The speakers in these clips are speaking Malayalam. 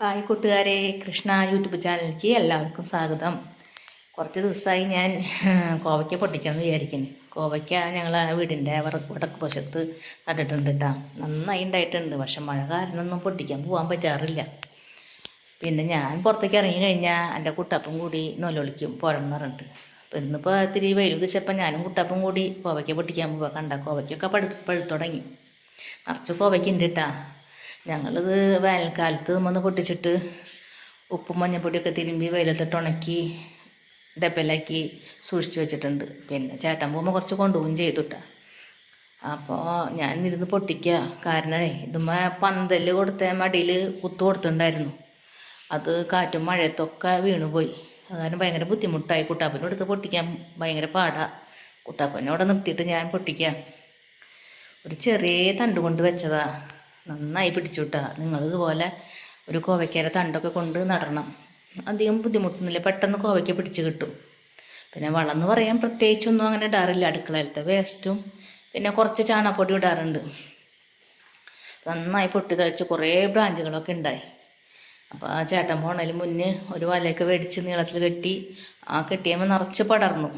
ഹായ് കൂട്ടുകാരെ, കൃഷ്ണ യൂട്യൂബ് ചാനലിലേക്ക് എല്ലാവർക്കും സ്വാഗതം. കുറച്ച് ദിവസമായി ഞാൻ കോവയ്ക്ക പൊട്ടിക്കാമെന്ന് വിചാരിക്കുന്നു. കോവയ്ക്ക ഞങ്ങൾ വീടിൻ്റെ വടക്ക് വശത്ത് നട്ടിട്ടുണ്ട് കേട്ടോ. നന്നായി ഉണ്ടായിട്ടുണ്ട്. പക്ഷെ മഴ കാരണമൊന്നും പൊട്ടിക്കാൻ പോകാൻ പറ്റാറില്ല. പിന്നെ ഞാൻ പുറത്തേക്ക് ഇറങ്ങി കഴിഞ്ഞാൽ എൻ്റെ കുട്ടപ്പം കൂടി നൊലൊളിക്കും പോരണം പറഞ്ഞിട്ട്. അപ്പോൾ ഇന്നിപ്പോൾ ഇത്തിരി വെയിൽ ഉദിച്ചപ്പോൾ ഞാനും കുട്ടപ്പം കൂടി കോവയ്ക്ക പൊട്ടിക്കാൻ പോവുക. കണ്ട കോവയ്ക്കൊക്കെ പഴുത്തു തുടങ്ങി. നിറച്ച് കോവയ്ക്ക ഉണ്ട് കേട്ടോ. ഞങ്ങളിത് വേനൽക്കാലത്ത് വന്ന് പൊട്ടിച്ചിട്ട് ഉപ്പും മഞ്ഞപ്പൊടിയൊക്കെ തിരുമ്പി വെയിലത്തിട്ട് ഉണക്കി ഡപ്പയിലാക്കി സൂക്ഷിച്ച് വെച്ചിട്ടുണ്ട്. പിന്നെ ചേട്ടൻ പോകുമ്പോൾ കുറച്ച് കൊണ്ടുപോകും ചെയ്തുട്ടാ. അപ്പോൾ ഞാൻ ഇരുന്ന് പൊട്ടിക്കുക. കാരണം ഇതുമ്മ പന്തല് കൊടുത്ത മടിയിൽ കുത്തു കൊടുത്തിട്ടുണ്ടായിരുന്നു. അത് കാറ്റും മഴയത്തൊക്കെ വീണുപോയി. അതായത് ഭയങ്കര ബുദ്ധിമുട്ടായി. കുട്ടാപ്പൻ്റെ അടുത്ത് പൊട്ടിക്കാൻ ഭയങ്കര പാടാണ്. കുട്ടാപ്പനോടെ നിർത്തിയിട്ട് ഞാൻ പൊട്ടിക്കാം. ഒരു ചെറിയ തണ്ട് കൊണ്ട് വെച്ചതാ. നന്നായി പിടിച്ചു കിട്ടുക. നിങ്ങളിതുപോലെ ഒരു കോവയ്ക്കയുടെ തണ്ടൊക്കെ കൊണ്ട് നടണം. അധികം ബുദ്ധിമുട്ടൊന്നുമില്ല, പെട്ടെന്ന് കോവയ്ക്ക പിടിച്ച് കിട്ടും. പിന്നെ വളം എന്ന് പറയാൻ പ്രത്യേകിച്ചൊന്നും അങ്ങനെ ഇടാറില്ല. അടുക്കളയിലത്തെ വേസ്റ്റും പിന്നെ കുറച്ച് ചാണകപ്പൊടി ഇടാറുണ്ട്. നന്നായി പൊട്ടി തളിച്ച് കുറേ ബ്രാഞ്ചുകളൊക്കെ ഉണ്ടായി. അപ്പോൾ ആ ചേട്ടൻ പോണതിന് മുന്നേ ഒരു വലയൊക്കെ മേടിച്ച് നീളത്തിൽ കെട്ടി ആ കെട്ടിയപ്പോൾ നിറച്ച് പടർന്നു.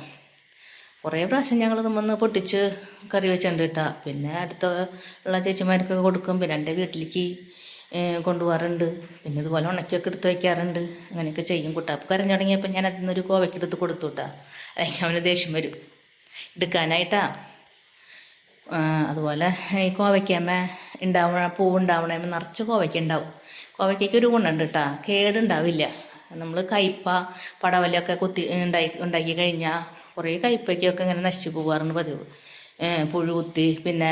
കുറേ പ്രാവശ്യം ഞങ്ങൾ നമ്മന്ന് പൊട്ടിച്ച് കറി വെച്ചിട്ടുണ്ട് കേട്ടോ. പിന്നെ അടുത്ത ഉള്ള ചേച്ചിമാർക്കൊക്കെ കൊടുക്കും. പിന്നെ എൻ്റെ വീട്ടിലേക്ക് കൊണ്ടുപോകാറുണ്ട്. പിന്നെ ഇതുപോലെ ഉണക്കിയൊക്കെ എടുത്ത് വയ്ക്കാറുണ്ട്. അങ്ങനെയൊക്കെ ചെയ്യും. കുട്ടാപ്പ് കരഞ്ഞു തുടങ്ങിയപ്പോൾ ഞാൻ അതിൽ നിന്നൊരു കോവയ്ക്ക് എടുത്ത് കൊടുത്തു കേട്ടോ. അല്ലെങ്കിൽ അവന് ദേഷ്യം വരും എടുക്കാനായിട്ടാ. അതുപോലെ ഈ കോവയ്ക്കമ്മ പൂവുണ്ടാവണേമ്മ നിറച്ച് കോവയ്ക്ക ഉണ്ടാവും. കോവയ്ക്കൊക്കെ ഒരു ഗുണമുണ്ട് കേട്ടോ, കേടുണ്ടാവില്ല. നമ്മൾ കയ്പ പടവലൊക്കെ ഉണ്ടാക്കി കഴിഞ്ഞാൽ കുറേ കയ്പയ്ക്കൊക്കെ ഇങ്ങനെ നശിച്ചു പോകാറുണ്ട് പതിവ്. പുഴു കുത്തി പിന്നെ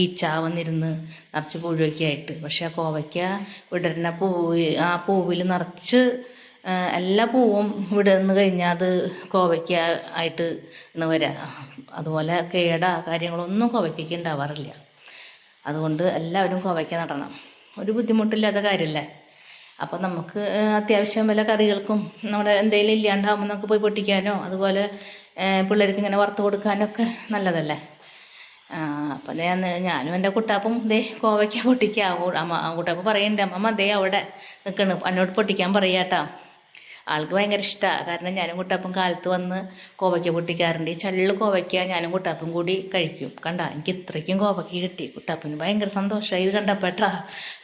ഈച്ച വന്നിരുന്ന് നിറച്ച് പുഴുവൊക്കെ ആയിട്ട്. പക്ഷേ കോവയ്ക്ക വിടരുന്ന ആ പൂവിൽ നിറച്ച് എല്ലാ പൂവും വിടർന്ന് കഴിഞ്ഞാൽ അത് കോവയ്ക്ക ആയിട്ട് വരാം. അതുപോലെ കാര്യങ്ങളൊന്നും കോവയ്ക്കൊക്കെ ഉണ്ടാവാറില്ല. അതുകൊണ്ട് എല്ലാവരും കോവയ്ക്ക നടണം. ഒരു ബുദ്ധിമുട്ടില്ലാത്ത കാര്യമല്ലേ. അപ്പോൾ നമുക്ക് അത്യാവശ്യം വല്ല കറികൾക്കും നമ്മുടെ എന്തെങ്കിലും ഇല്ലാണ്ടാകുമ്പോൾ നമുക്ക് പോയി പൊട്ടിക്കാനോ അതുപോലെ പിള്ളേർക്ക് ഇങ്ങനെ വറുത്ത് കൊടുക്കാനോ ഒക്കെ നല്ലതല്ലേ. അപ്പം ഞാനും എൻ്റെ കുട്ടാപ്പും കോവയ്ക്ക പൊട്ടിക്കാവും. കുട്ടാപ്പ് പറയുന്നുണ്ട്, അമ്മ അവിടെ നിൽക്കണം, എന്നോട് പൊട്ടിക്കാൻ പറയാട്ടോ. ആൾക്ക് ഭയങ്കര ഇഷ്ടമാണ്. കാരണം ഞാനും കുട്ടാപ്പും കാലത്ത് വന്ന് കോവയ്ക്ക പൊട്ടിക്കാറുണ്ട്. ഈ ചള്ള് കോവയ്ക്ക ഞാനും കുട്ടാപ്പും കൂടി കഴിക്കും. കണ്ട എനിക്ക് ഇത്രയ്ക്കും കോവയ്ക്ക കിട്ടി. കുട്ടാപ്പിന് ഭയങ്കര സന്തോഷമായി ഇത് കണ്ടപ്പോട്ടാ.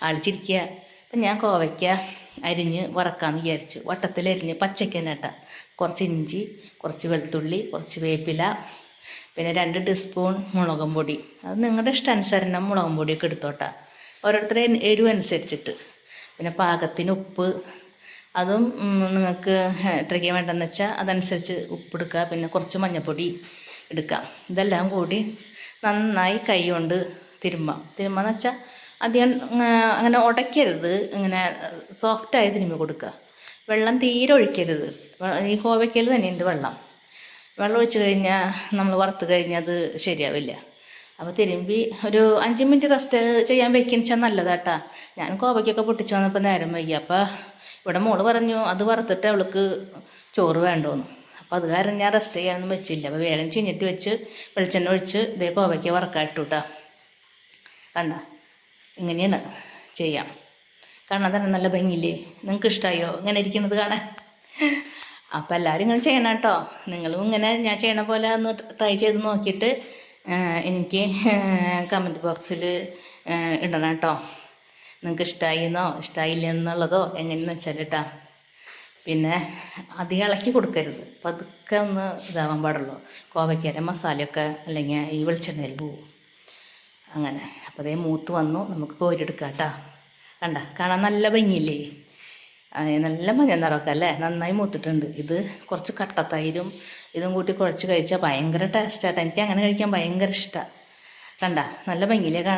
ആൾ ചിരിക്കുക. അപ്പം ഞാൻ കോവയ്ക്ക അരിഞ്ഞ് വറക്കാമെന്ന് വിചാരിച്ചു. വട്ടത്തിലരിഞ്ഞ് പച്ചയ്ക്ക് തന്നെ ഇട്ടാൽ കുറച്ച് ഇഞ്ചി, കുറച്ച് വെളുത്തുള്ളി, കുറച്ച് വേപ്പില, പിന്നെ 2 ടീസ്പൂൺ മുളകും പൊടി. അത് നിങ്ങളുടെ ഇഷ്ടാനുസരണം മുളകും പൊടിയൊക്കെ എടുത്തോട്ടാ. ഓരോരുത്തരെ എരിവ് അനുസരിച്ചിട്ട്. പിന്നെ പാകത്തിന് ഉപ്പ്, അതും നിങ്ങൾക്ക് എത്രയ്ക്ക് വേണ്ടെന്ന് വെച്ചാൽ അതനുസരിച്ച് ഉപ്പെടുക്കുക. പിന്നെ കുറച്ച് മഞ്ഞൾപ്പൊടി എടുക്കാം. ഇതെല്ലാം കൂടി നന്നായി കൈ കൊണ്ട് തിരുമ്മാന്ന് വെച്ചാൽ അധികം അങ്ങനെ ഉടയ്ക്കരുത്. ഇങ്ങനെ സോഫ്റ്റായി തിരുമ്മി കൊടുക്കുക. വെള്ളം തീരെ ഒഴിക്കരുത്. ഈ കോവയ്ക്കയിൽ തന്നെയുണ്ട് വെള്ളം. വെള്ളം ഒഴിച്ച് കഴിഞ്ഞാൽ നമ്മൾ വറുത്ത് കഴിഞ്ഞാൽ അത് ശരിയാവില്ല. അപ്പോൾ തിരുമ്പി ഒരു 5 മിനിറ്റ് റെസ്റ്റ് ചെയ്യാൻ വെക്കുന്ന വെച്ചാൽ നല്ലതാട്ടാ. ഞാൻ കോവയ്ക്കൊക്കെ പൊട്ടിച്ച് വന്നപ്പോൾ നേരം വൈകി. അപ്പോൾ ഇവിടെ മോള് പറഞ്ഞു അത് വറുത്തിട്ട് അവൾക്ക് ചോറ് വേണ്ടോന്ന്. അപ്പോൾ അത് കാരണം ഞാൻ റെസ്റ്റ് ചെയ്യാനൊന്നും വെച്ചില്ല. അപ്പോൾ വേഗം ചിഞ്ഞിട്ട് വെച്ച് വെളിച്ചെണ്ണ ഒഴിച്ച് കോവയ്ക്ക വറക്കാട്ടു കേട്ടോ. കണ്ട ഇങ്ങനെയാണ് ചെയ്യാം. കാണാൻ തന്നെ നല്ല ഭംഗിയില്ലേ? നിങ്ങൾക്ക് ഇഷ്ടമായോ ഇങ്ങനെ ഇരിക്കുന്നത് കാണാൻ? അപ്പോൾ എല്ലാവരും ഇങ്ങനെ ചെയ്യണം കേട്ടോ. നിങ്ങളും ഇങ്ങനെ ഞാൻ ചെയ്യണ പോലെ ഒന്ന് ട്രൈ ചെയ്ത് നോക്കിയിട്ട് എനിക്ക് കമൻറ്റ് ബോക്സിൽ ഇടണം കേട്ടോ. നിങ്ങൾക്ക് ഇഷ്ടമായിന്നോ ഇഷ്ടമായില്ലെന്നുള്ളതോ എങ്ങനെയെന്ന് വെച്ചാൽ കേട്ടോ. പിന്നെ അധികം ഇളക്കി കൊടുക്കരുത്. പതുക്കെ ഒന്ന് ഇതാവാൻ പാടുള്ളൂ. കോവയ്ക്കര മസാലയൊക്കെ അല്ലെങ്കിൽ ഈ വെളിച്ചെണ്ണയിൽ പോവും. അങ്ങനെ അപ്പോൾ മൂത്ത് വന്നു. നമുക്ക് കോരിയെടുക്കാം കേട്ടോ. കണ്ട കാണാൻ നല്ല ഭംഗിയില്ലേ? നല്ല മഞ്ഞ നിറമൊക്കെ അല്ലേ? നന്നായി മൂത്തിട്ടുണ്ട്. ഇത് കുറച്ച് കട്ടത്തൈരും ഇതും കൂട്ടി കുഴച്ച് കഴിച്ചാൽ ഭയങ്കര ടേസ്റ്റാട്ടോ. എനിക്ക് അങ്ങനെ കഴിക്കാൻ ഭയങ്കര ഇഷ്ടമാണ്. കണ്ട നല്ല ഭംഗിയില്ലേ കാണാൻ?